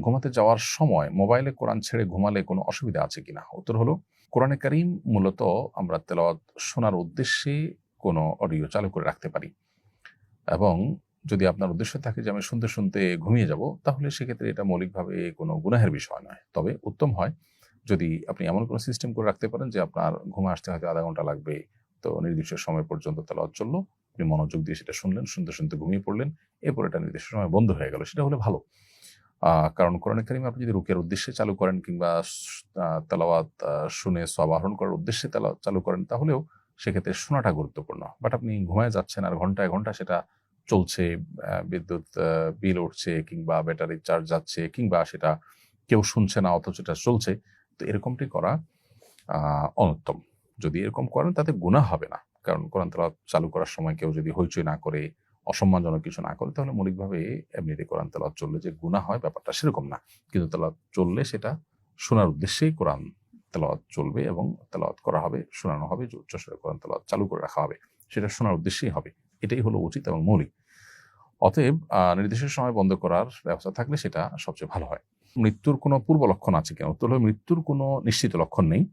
ঘুমাতে যাওয়ার সময় মোবাইলে কোরআন ছেড়ে ঘুমালে কোনো অসুবিধা আছে কিনা? উত্তর হলো, কোরআনে কারীম মূলত আমরা তেলাওয়াত শোনার উদ্দেশ্যে কোনো অডিও চালু করে রাখতে পারি এবং যদি আপনার উদ্দেশ্য থাকে যে আমি শুনতে শুনতে ঘুমিয়ে যাব, তাহলে সেক্ষেত্রে এটা মৌলিকভাবে কোনো গুনাহের বিষয় নয়। তবে উত্তম হয় যদি আপনি এমন কোনো সিস্টেম করে রাখতে পারেন যে আপনার ঘুমে আসতে হয়তো আধা ঘন্টা লাগবে, তো নির্দিষ্ট সময় পর্যন্ত তেলাওয়াত চললো, আপনি মনোযোগ দিয়ে সেটা শুনলেন, শুনতে শুনতে ঘুমিয়ে পড়লেন, এরপর এটা নির্দিষ্ট সময় বন্ধ হয়ে গেল, সেটা হলে ভালো। কারণ কোরআনে কারিমে আপনি যদি রুকিয়ার উদ্দেশ্যে চালু করেন কিংবা তেলাওয়াত শুনে সওয়াব আহরণ করার উদ্দেশ্যে তেলাওয়াত চালু করেন, তাহলেও সেক্ষেত্রে শোনাটা গুরুত্বপূর্ণ। বাট আপনি ঘুমায়ে যাচ্ছেন আর ঘন্টায় ঘন্টা সেটা চলছে, বিদ্যুৎ বিল উঠছে কিংবা ব্যাটারি চার্জ যাচ্ছে কিংবা সেটা কেউ শুনছে না অথচ এটা চলছে, তো এরকমটি করা অনুত্তম। যদি এরকম করেন তাতে গুনাহ হবে না। কারণ কোরআন তেলাওয়াত চালু করার সময় কেউ যদি হইচই না করে, অসম্মানজনক কিছু না করে, তাহলে মৌলিকভাবে এমনিতে কোরআন তেলাওয়াত চললে যে গুনাহ হয় ব্যাপারটা সেরকম না। কিন্তু তেলাওয়াত চললে সেটা শোনার উদ্দেশ্যেই কোরআন তেলাওয়াত চলবে এবং তেলাওয়াত করা হবে, শোনানো হবে, যে উচ্চস্বরে কোরআন তেলাওয়াত চালু করে রাখা হবে, সেটা শোনার উদ্দেশ্যেই হবে। এটাই হলো উচিত এবং মৌলিক। অতএব নির্দিষ্ট সময় বন্ধ করার ব্যবস্থা থাকলে সেটা সবচেয়ে ভালো হয়। মৃত্যুর কোনো পূর্ব লক্ষণ আছে কিনা? উত্তর হলো, মৃত্যুর কোনো নিশ্চিত লক্ষণ নেই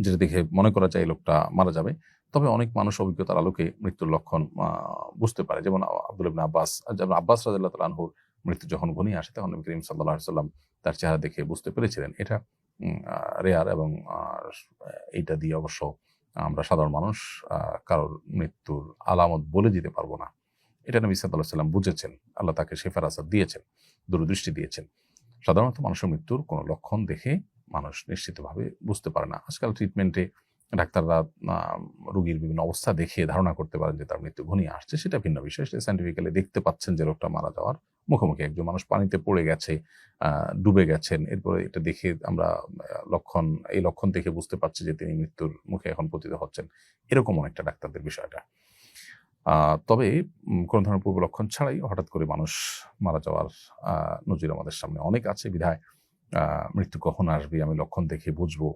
যেটা দেখে মনে করা যায় এই লোকটা মারা যাবে। তবে অনেক মানুষ অভিজ্ঞতার আলোকে মৃত্যুর লক্ষণ বুঝতে পারে। যেমন আব্দুল্লাহ ইবনে আব্বাস, যেমন আব্বাস রাদিয়াল্লাহু তাআলা আনহুর মৃত্যু যখন ঘনিয়ে আসে তখন নবী করিম সাল্লাল্লাহু আলাইহি ওয়াসাল্লাম তার চেহারা দেখে বুঝতে পেরেছিলেন। এটা রেয়ার এবং এইটা দিয়ে অবশ্য আমরা সাধারণ মানুষ কারোর মৃত্যুর আলামত বলে দিতে পারবো না। এটা নবী সাল্লাল্লাহু আলাইহি ওয়াসাল্লাম বুঝেছেন। আল্লাহ তাকে শেফার আসাদ দিয়েছেন, দূরদৃষ্টি দিয়েছেন। সাধারণত মানুষের মৃত্যুর কোনো লক্ষণ দেখে মানুষ নিশ্চিতভাবে বুঝতে পারে না। আজকাল ট্রিটমেন্টে ডাক্তাররা রোগীর বিভিন্ন অবস্থা দেখে ধারণা করতে পারেন যে তার মৃত্যু ঘনিয়ে আসছে, সেটা ভিন্ন বিষয়। সেটা সায়েন্টিফিক্যালি দেখতে পাচ্ছেন যে লোকটা মারা যাওয়ার মুখোমুখি। একজন মানুষ পানিতে পড়ে গেছে, ডুবে গেছেন, এরপরে এটা দেখে আমরা এই লক্ষণ দেখে বুঝতে পারছি যে তিনি মৃত্যুর মুখে এখন পতিত হচ্ছেন। এরকম অনেকটা ডাক্তারদের বিষয়টা। তবে কোনো ধরনের পূর্ব লক্ষণ ছাড়াই হঠাৎ করে মানুষ মারা যাওয়ার নজির আমাদের সামনে অনেক আছে। বিধায় মৃত্যু কখন আসবে আমি লক্ষণ দেখে বুঝবো,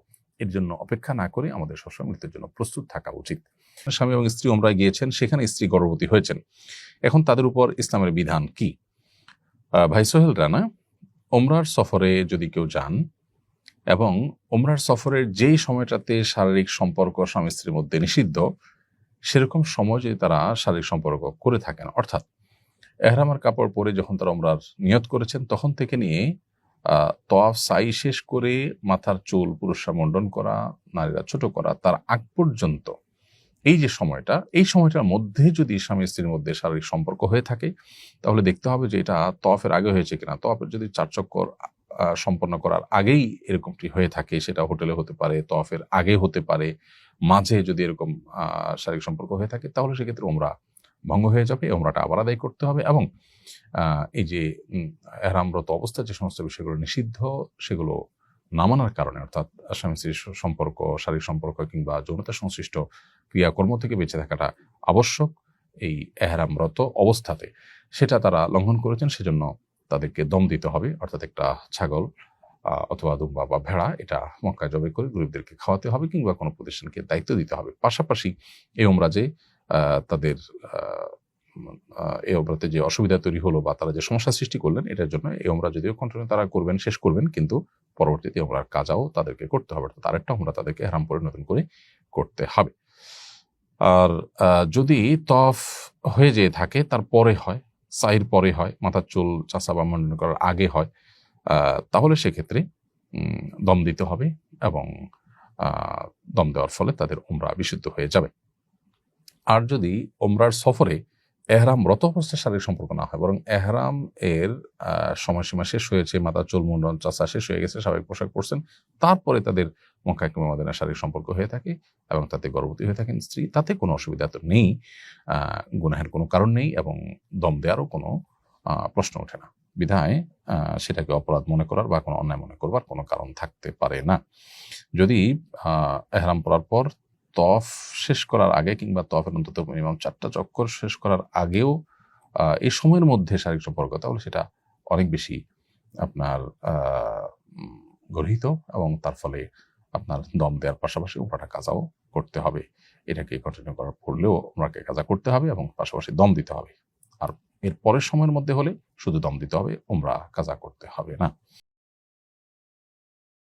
এর জন্য অপেক্ষা না করে আমাদের সবসময় মৃত্যুর জন্য প্রস্তুত থাকা উচিত। স্বামী এবং স্ত্রী উমরায় গিয়েছেন, সেখানে স্ত্রী গর্ভবতী হয়েছেন, এখন তাদের উপর ইসলামের বিধান কি? ভাই সোহেল রানা, উমরার সফরে যদি কেউ যান এবং উমরার সফরের যেই সময়টাতে শারীরিক সম্পর্ক স্বামী স্ত্রীর মধ্যে নিষিদ্ধ, সেরকম সময় যদি তারা শারীরিক সম্পর্ক করে থাকেন, অর্থাৎ এহরামের কাপড় পরে যখন তারা উমরার নিয়ত করেছেন তখন থেকে নিয়ে তওয়াফ সাই শেষ করে মাথার চুল পুরুষরা মুন্ডন করা, নারীরা ছোট করা, তার আগ পর্যন্ত এই যে সময়টা, এই সময়টার মধ্যে যদি স্বামী স্ত্রীর মধ্যে শারীরিক সম্পর্ক হয়ে থাকে, তাহলে দেখতে হবে যে এটা তওয়াফের আগে হয়েছে কিনা। তওয়াফের যদি 4 চক্কর সম্পন্ন করার আগেই এরকমটি হয়ে থাকে, সেটা হোটেলে হতে পারে, তওয়াফের আগে হতে পারে, মাঝে যদি এরকম শারীরিক সম্পর্ক হয়ে থাকে, তাহলে সেক্ষেত্রে উমরা ভঙ্গ হয়ে যাবে, উমরাটা আবার আদায় করতে হবে। এবং এই যে এহরামরত অবস্থায় যে সমস্ত বিষয়গুলো নিষিদ্ধ, সেগুলো না মানার কারণে, অর্থাৎ স্বামী স্ত্রীর সম্পর্ক, শারীরিক সম্পর্ক কিংবা যৌনতা সংশ্লিষ্ট ক্রিয়াকর্ম থেকে বেঁচে থাকাটা আবশ্যক এই এহরামরত অবস্থাতে, সেটা তারা লঙ্ঘন করেছেন। সেজন্য তাদেরকে দম দিতে হবে, অর্থাৎ একটা ছাগল অথবা দুম্বা বা ভেড়া এটা মক্কায় জবাই করে গরিবদেরকে খাওয়াতে হবে কিংবা কোনো প্রতিষ্ঠানকে দায়িত্ব দিতে হবে। পাশাপাশি এই উমরাজে তাদের এই উমরাতে যে অসুবিধা তৈরি হলো বা তারা যে সমস্যা সৃষ্টি করলেন, এটার জন্য এই উমরা যদিও কন্টিনিউ তারা করবেন, শেষ করবেন, কিন্তু পরবর্তীতে উমরার কাজাও তাদেরকে করতে হবে, অর্থাৎ আরেকটা উমরা তাদেরকে ইহরাম পরে নতুন করে করতে হবে। আর যদি তওয়াফ হয়ে যেয়ে থাকে তারপরে হয়, সাইর পরে হয়, মাথার চুল চাচা বা মুন্ডন করার আগে হয়, তাহলে সেক্ষেত্রে দম দিতে হবে এবং দম দেওয়ার ফলে তাদের উমরা বিশুদ্ধ হয়ে যাবে। আর যদি উমরার সফরে এহরামরত অবস্থায় শারীরিক সম্পর্ক না হয়, বরং এহরাম এর সময়সীমা শেষ হয়েছে, মাথার চুল মুন্ডন চাচা শেষ হয়ে গেছে, স্বাভাবিক পোশাক পরছেন, তারপরে তাদের মক্কা কিংবা মদিনায় শারীরিক সম্পর্ক হয়ে থাকে এবং তাতে গর্ভবতী হয়ে থাকেন স্ত্রী, তাতে কোনো অসুবিধা তো নেই, গুনাহের কোনো কারণ নেই এবং দম দেওয়ারও কোনো প্রশ্ন ওঠে না। বিধায় সেটাকে অপরাধ মনে করার বা কোনো অন্যায় মনে করবার কোনো কারণ থাকতে পারে না। যদি এহরাম পরার পর তওয়াফ শেষ করার আগে কিংবা তওয়াফের অন্তত মিনিমাম 4টা চক্কর শেষ করার আগেও এই সময়ের মধ্যে শারীরিক সম্পর্ক, তাহলে সেটা অনেক বেশি আপনার গর্হিত এবং তার ফলে আপনার দম দেওয়ার পাশাপাশি উমরাটা কাজাও করতে হবে। এটাকে কন্টিনিউ করার পড়লেও উমরাকে কাজা করতে হবে এবং পাশাপাশি দম দিতে হবে। আর এর পরের সময়ের মধ্যে হলে শুধু দম দিতে হবে, উমরা কাজা করতে হবে না।